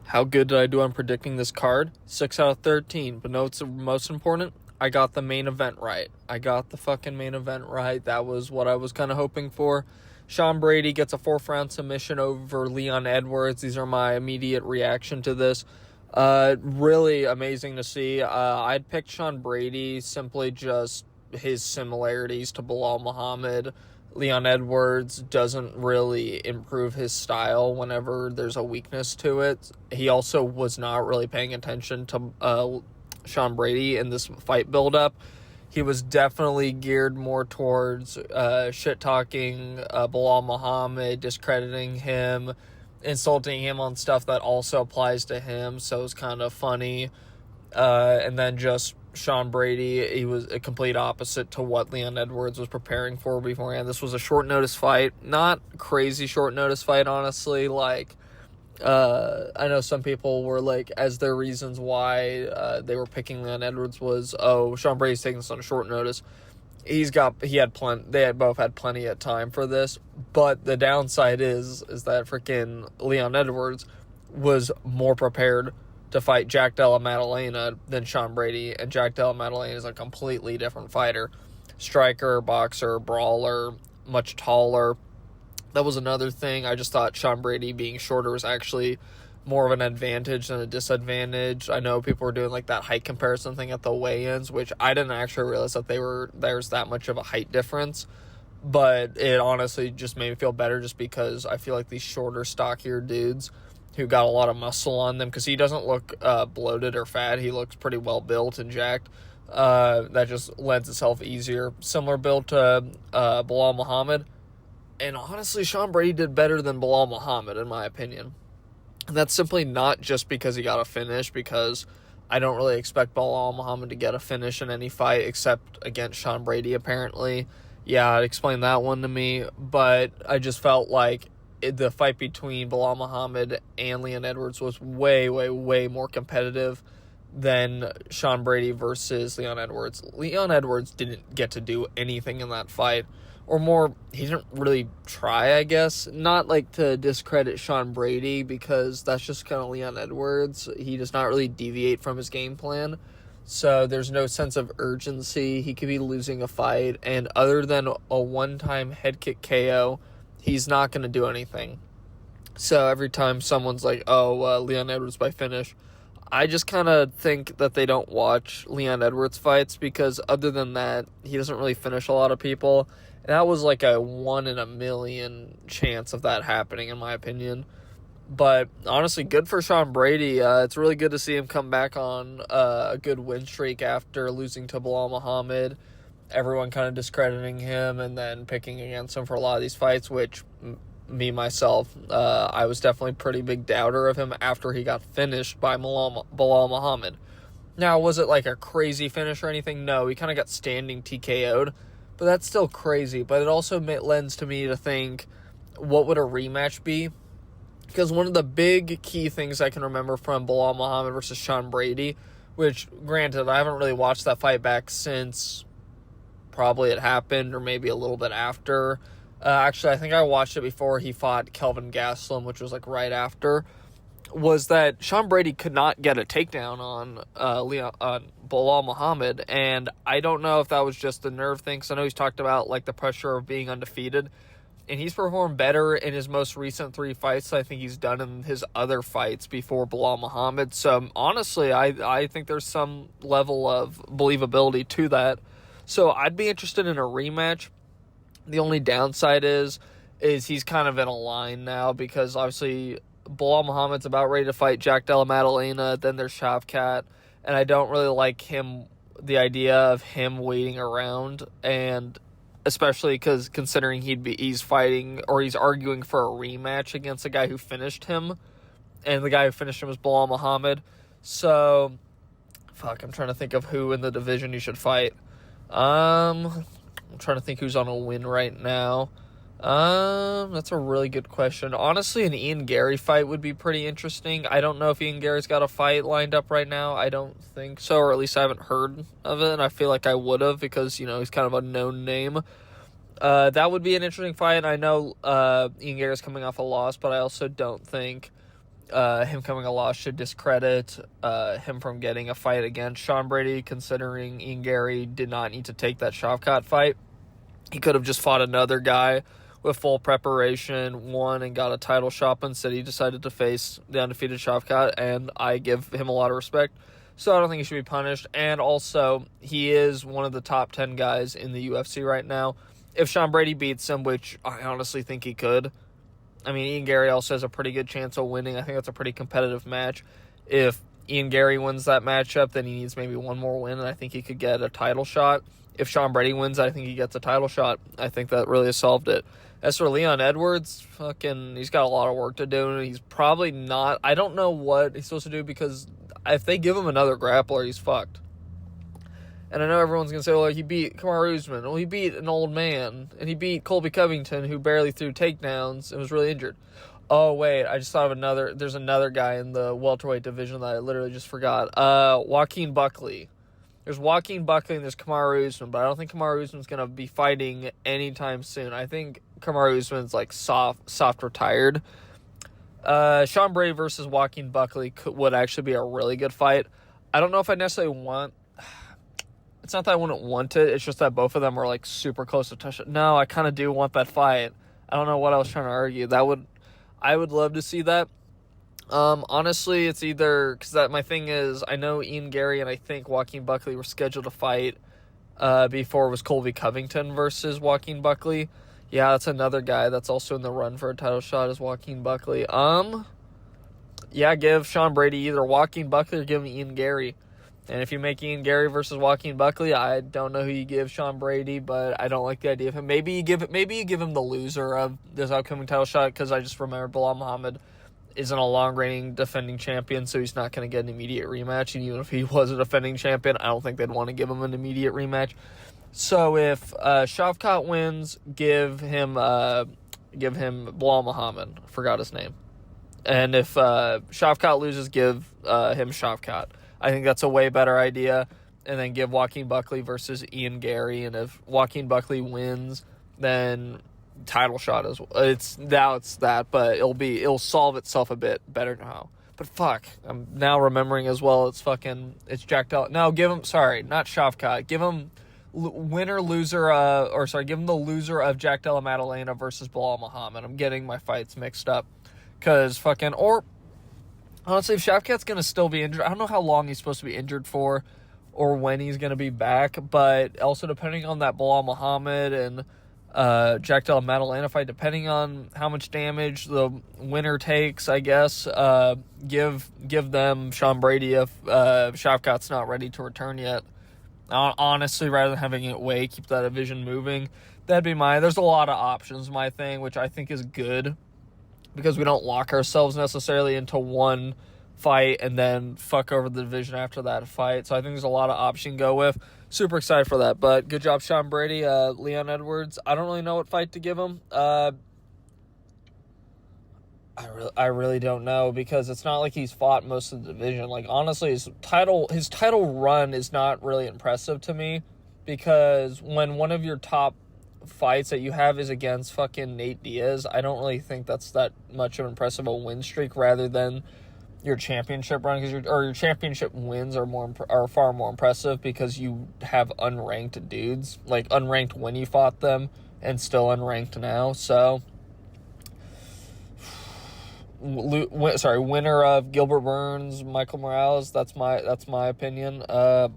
How good did I do on predicting this card? 6 out of 13. But no, it's most important. I got the main event right. I got the fucking main event right. That was what I was kind of hoping for. Sean Brady gets a 4th round submission over Leon Edwards. These are my immediate reaction to this. Really amazing to see. I'd picked Sean Brady simply just his similarities to Bilal Muhammad. Leon Edwards doesn't really improve his style whenever there's a weakness to it. He also was not really paying attention to Sean Brady in this fight buildup. He was definitely geared more towards shit-talking Bilal Muhammad, discrediting him, insulting him on stuff that also applies to him, so it was kind of funny. And then just Sean Brady, he was a complete opposite to what Leon Edwards was preparing for beforehand. This was a short notice fight, not crazy short notice fight, honestly. I know some people were as their reasons why they were picking Leon Edwards was, Sean Brady's taking this on short notice. They had both had plenty of time for this, but the downside is that freaking Leon Edwards was more prepared to fight Jack Della Maddalena than Sean Brady, and Jack Della Maddalena is a completely different fighter. Striker, boxer, brawler, much taller. That was another thing. I just thought Sean Brady being shorter was actually more of an advantage than a disadvantage. I know people were doing that height comparison thing at the weigh-ins, which I didn't actually realize that there's that much of a height difference. But it honestly just made me feel better just because I feel like these shorter, stockier dudes who got a lot of muscle on them, because he doesn't look bloated or fat. He looks pretty well built and jacked. That just lends itself easier. Similar build to Bilal Muhammad. And honestly, Sean Brady did better than Bilal Muhammad, in my opinion. And that's simply not just because he got a finish, because I don't really expect Bilal Muhammad to get a finish in any fight except against Sean Brady, apparently. Yeah, explain that one to me. But I just felt like the fight between Bilal Muhammad and Leon Edwards was way, way, way more competitive than Sean Brady versus Leon Edwards. Leon Edwards didn't get to do anything in that fight. Or more, he didn't really try, I guess. Not to discredit Sean Brady, because that's just kind of Leon Edwards. He does not really deviate from his game plan. So there's no sense of urgency. He could be losing a fight. And other than a one-time head kick KO, he's not going to do anything. So every time someone's Leon Edwards by finish, I just kind of think that they don't watch Leon Edwards fights, because other than that, he doesn't really finish a lot of people. And that was a 1 in a million chance of that happening, in my opinion. But honestly, good for Sean Brady. It's really good to see him come back on a good win streak after losing to Bilal Muhammad. Everyone kind of discrediting him and then picking against him for a lot of these fights, which myself, I was definitely a pretty big doubter of him after he got finished by Bilal Muhammad. Now, was it a crazy finish or anything? No, he kind of got standing TKO'd, but that's still crazy. But it also lends to me to think, what would a rematch be? Because one of the big key things I can remember from Bilal Muhammad versus Sean Brady, which, granted, I haven't really watched that fight back since probably it happened, or maybe a little bit after. Actually, I think I watched it before he fought Kelvin Gastelum, which was right after, was that Sean Brady could not get a takedown on Bilal Muhammad, and I don't know if that was just the nerve thing, because I know he's talked about the pressure of being undefeated, and he's performed better in his most recent 3 fights than I think he's done in his other fights before Bilal Muhammad. So honestly, I think there's some level of believability to that. So I'd be interested in a rematch. The only downside is he's kind of in a line now, because obviously Bilal Muhammad's about ready to fight Jack Della Maddalena, then there's Shavkat, and I don't really like the idea of him waiting around, and especially because considering he's fighting, or he's arguing for a rematch against the guy who finished him, and the guy who finished him was Bilal Muhammad. So, I'm trying to think of who in the division he should fight. I'm trying to think who's on a win right now. That's a really good question. Honestly, an Ian Gary fight would be pretty interesting. I don't know if Ian Gary's got a fight lined up right now. I don't think so, or at least I haven't heard of it, and I feel like I would have, because, he's kind of a known name. That would be an interesting fight. I know Ian Gary's coming off a loss, but I also don't think him coming a loss should discredit him from getting a fight against Sean Brady, considering Ian Gary did not need to take that Shavkat fight. He could have just fought another guy with full preparation, won, and got a title shot, but instead he decided to face the undefeated Shavkat, and I give him a lot of respect. So I don't think he should be punished. And also, he is one of the top 10 guys in the UFC right now. If Sean Brady beats him, which I honestly think he could, I mean, Ian Gary also has a pretty good chance of winning. I think that's a pretty competitive match. If Ian Gary wins that matchup, then he needs maybe one more win, and I think he could get a title shot. If Sean Brady wins, I think he gets a title shot. I think that really has solved it. As for Leon Edwards, he's got a lot of work to do, and he's probably not. I don't know what he's supposed to do, because if they give him another grappler, he's fucked. And I know everyone's going to say, well, he beat Kamaru Usman. Well, he beat an old man. And he beat Colby Covington, who barely threw takedowns and was really injured. Oh, wait, I just thought of there's another guy in the welterweight division that I literally just forgot. Joaquin Buckley. There's Joaquin Buckley and there's Kamaru Usman, but I don't think Kamaru Usman's going to be fighting anytime soon. I think Kamaru Usman's like soft retired. Sean Brady versus Joaquin Buckley would actually be a really good fight. I don't know if I necessarily want... It's not that I wouldn't want it. It's just that both of them are like super close to touch it. No, I kind of do want that fight. I don't know what I was trying to argue. I would love to see that. Honestly, it's either because my thing is I know Ian Gary and I think Joaquin Buckley were scheduled to fight before it was Colby Covington versus Joaquin Buckley. Yeah, that's another guy that's also in the run for a title shot is Joaquin Buckley. Yeah, give Sean Brady either Joaquin Buckley or give him Ian Gary. And if you make Ian Gary versus Joaquin Buckley, I don't know who you give Sean Brady, but I don't like the idea of him. Maybe you give him the loser of this upcoming title shot, because I just remember Bilal Muhammad isn't a long-reigning defending champion, so he's not going to get an immediate rematch. And even if he was a defending champion, I don't think they'd want to give him an immediate rematch. So if Shavkat wins, give him Bilal Muhammad. I forgot his name. And if Shavkat loses, give him Shavkat. I think that's a way better idea. And then give Joaquin Buckley versus Ian Gary. And if Joaquin Buckley wins, then title shot as well. It's that, but it'll solve itself a bit better now. But fuck, I'm now remembering as well. It's Jack Della. No, give him. Sorry, not Shavkat. Give him give him the loser of Jack Della Maddalena versus Bilal Muhammad. I'm getting my fights mixed up, or honestly, if Shavkat's going to still be injured, I don't know how long he's supposed to be injured for or when he's going to be back, but also depending on that Bilal Muhammad and Jack Della Maddalena fight, depending on how much damage the winner takes, I guess, give them Sean Brady if Shavkat's not ready to return yet. Honestly, rather than having it wait, keep that division moving. That'd be there's a lot of options, my thing, which I think is good, because we don't lock ourselves necessarily into one fight and then fuck over the division after that fight. So I think there's a lot of options to go with. Super excited for that. But good job, Sean Brady. Leon Edwards, I don't really know what fight to give him. I really don't know, because it's not like he's fought most of the division. Like, honestly, his title run is not really impressive to me, because when one of your top fights that you have is against fucking Nate Diaz, I don't really think that's that much of an impressive a win streak rather than your championship run, because your championship wins are far more impressive, because you have unranked dudes, like unranked when you fought them and still unranked now. So winner of Gilbert Burns, Michael Morales. That's my opinion. Bye.